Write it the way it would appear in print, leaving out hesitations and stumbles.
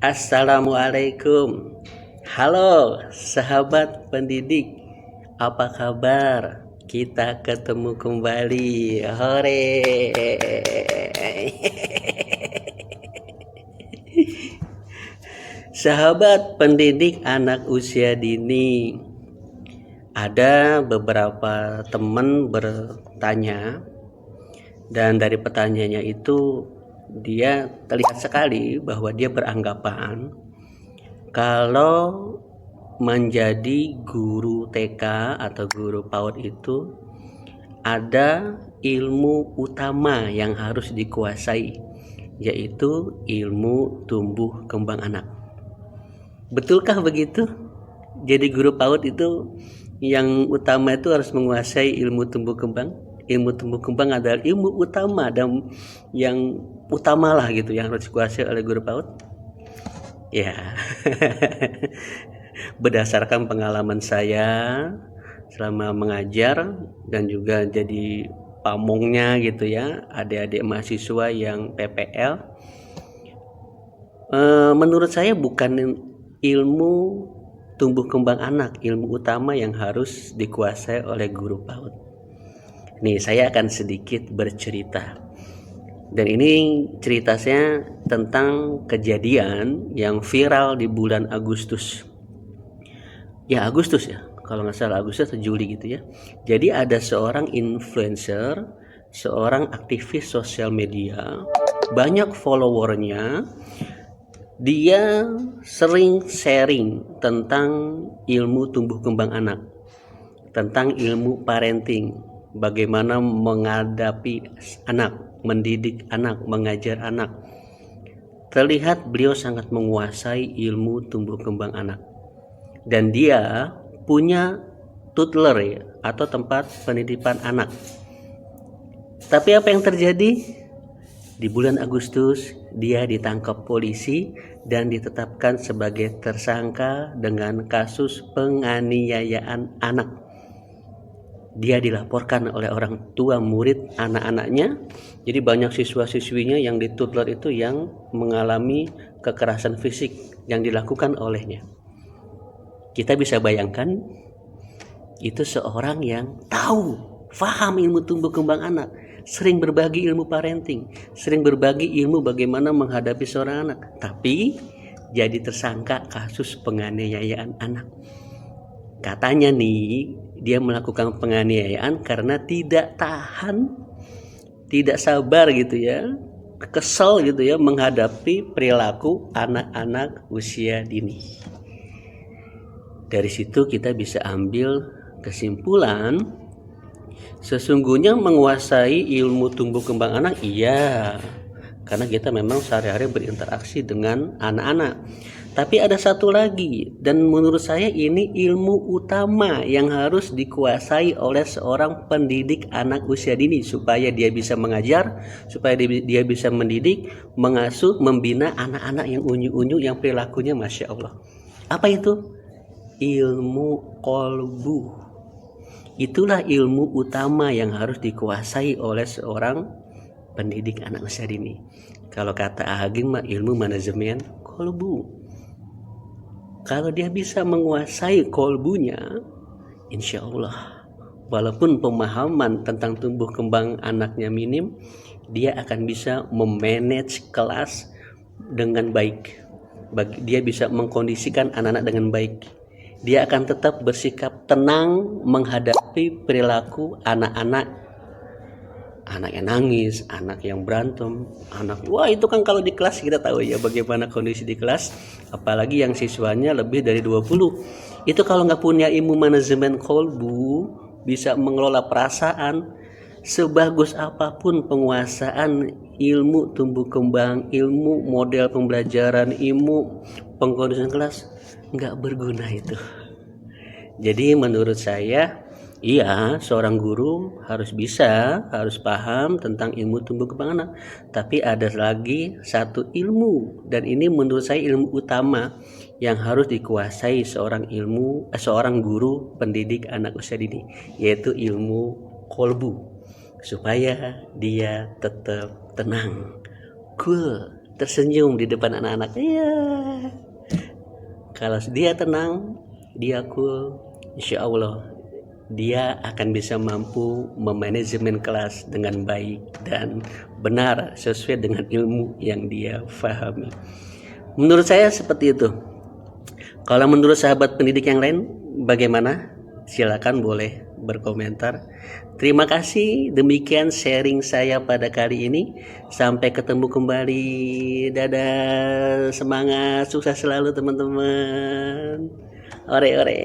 Assalamualaikum. Halo, sahabat pendidik. Apa kabar? Kita ketemu kembali. Hore. Sahabat pendidik anak usia dini. Ada beberapa teman bertanya, dan dari pertanyaannya itu dia terlihat sekali bahwa dia beranggapan kalau menjadi guru TK atau guru PAUD itu ada ilmu utama yang harus dikuasai, yaitu ilmu tumbuh kembang anak. Betulkah begitu? Jadi guru PAUD itu yang utama itu harus menguasai ilmu tumbuh kembang. Ilmu tumbuh kembang adalah ilmu utama dan yang utamalah gitu yang harus dikuasai oleh guru PAUD. Ya. Berdasarkan pengalaman saya selama mengajar dan juga jadi pamongnya gitu ya, adik-adik mahasiswa yang PPL, menurut saya bukan ilmu tumbuh kembang anak ilmu utama yang harus dikuasai oleh guru PAUD. Nih, saya akan sedikit bercerita. Dan ini ceritanya tentang kejadian yang viral di bulan Agustus. Ya, Agustus ya. Kalau nggak salah Agustus atau Juli gitu ya. Jadi ada seorang influencer, seorang aktivis sosial media, banyak followernya. Dia sering sharing tentang ilmu tumbuh kembang anak, tentang ilmu parenting, bagaimana menghadapi anak, mendidik anak, mengajar anak. Terlihat beliau sangat menguasai ilmu tumbuh kembang anak. Dan dia punya tutelar ya, atau tempat penitipan anak. Tapi apa yang terjadi? Di bulan Agustus dia ditangkap polisi dan ditetapkan sebagai tersangka dengan kasus penganiayaan anak. Dia dilaporkan oleh orang tua murid anak-anaknya. Jadi banyak siswa-siswinya yang ditutelar itu yang mengalami kekerasan fisik yang dilakukan olehnya. Kita bisa bayangkan itu seorang yang tahu, paham ilmu tumbuh kembang anak, sering berbagi ilmu parenting, sering berbagi ilmu bagaimana menghadapi seorang anak, tapi jadi tersangka kasus penganiayaan anak. Katanya nih, dia melakukan penganiayaan karena tidak tahan, tidak sabar gitu ya, kesel gitu ya menghadapi perilaku anak-anak usia dini. Dari situ kita bisa ambil kesimpulan, sesungguhnya menguasai ilmu tumbuh kembang anak iya, karena kita memang sehari-hari berinteraksi dengan anak-anak. Tapi ada satu lagi, dan menurut saya ini ilmu utama yang harus dikuasai oleh seorang pendidik anak usia dini supaya dia bisa mengajar, supaya dia bisa mendidik, mengasuh, membina anak-anak yang unyu-unyu yang perilakunya Masya Allah. Apa itu? Ilmu kolbu. Itulah ilmu utama yang harus dikuasai oleh seorang pendidik anak usia dini. Kalau kata Agim mah ilmu manajemen kolbu. Kalau dia bisa menguasai kolbunya, insya Allah, walaupun pemahaman tentang tumbuh kembang anaknya minim, dia akan bisa memanage kelas dengan baik. Dia bisa mengkondisikan anak-anak dengan baik. Dia akan tetap bersikap tenang menghadapi perilaku anak-anak yang nangis, anak yang berantem, wah itu kan kalau di kelas kita tahu ya bagaimana kondisi di kelas, apalagi yang siswanya lebih dari 20. Itu kalau nggak punya ilmu manajemen kolbu, bisa mengelola perasaan, sebagus apapun penguasaan ilmu tumbuh kembang, ilmu model pembelajaran, ilmu pengkondisian kelas, nggak berguna itu. Jadi menurut saya, iya, seorang guru harus bisa, harus paham tentang ilmu tumbuh kembang anak. Tapi ada lagi satu ilmu, dan ini menurut saya ilmu utama yang harus dikuasai seorang guru pendidik anak usia dini, yaitu ilmu kolbu, supaya dia tetap tenang, cool, tersenyum di depan anak-anak. Iya. Kalau dia tenang, dia cool, insya Allah dia akan bisa mampu memanajemen kelas dengan baik dan benar sesuai dengan ilmu yang dia pahami. Menurut saya seperti itu. Kalau menurut sahabat pendidik yang lain bagaimana? Silakan boleh berkomentar. Terima kasih, demikian sharing saya pada kali ini. Sampai ketemu kembali. Dadah, semangat, sukses selalu teman-teman. Ore ore.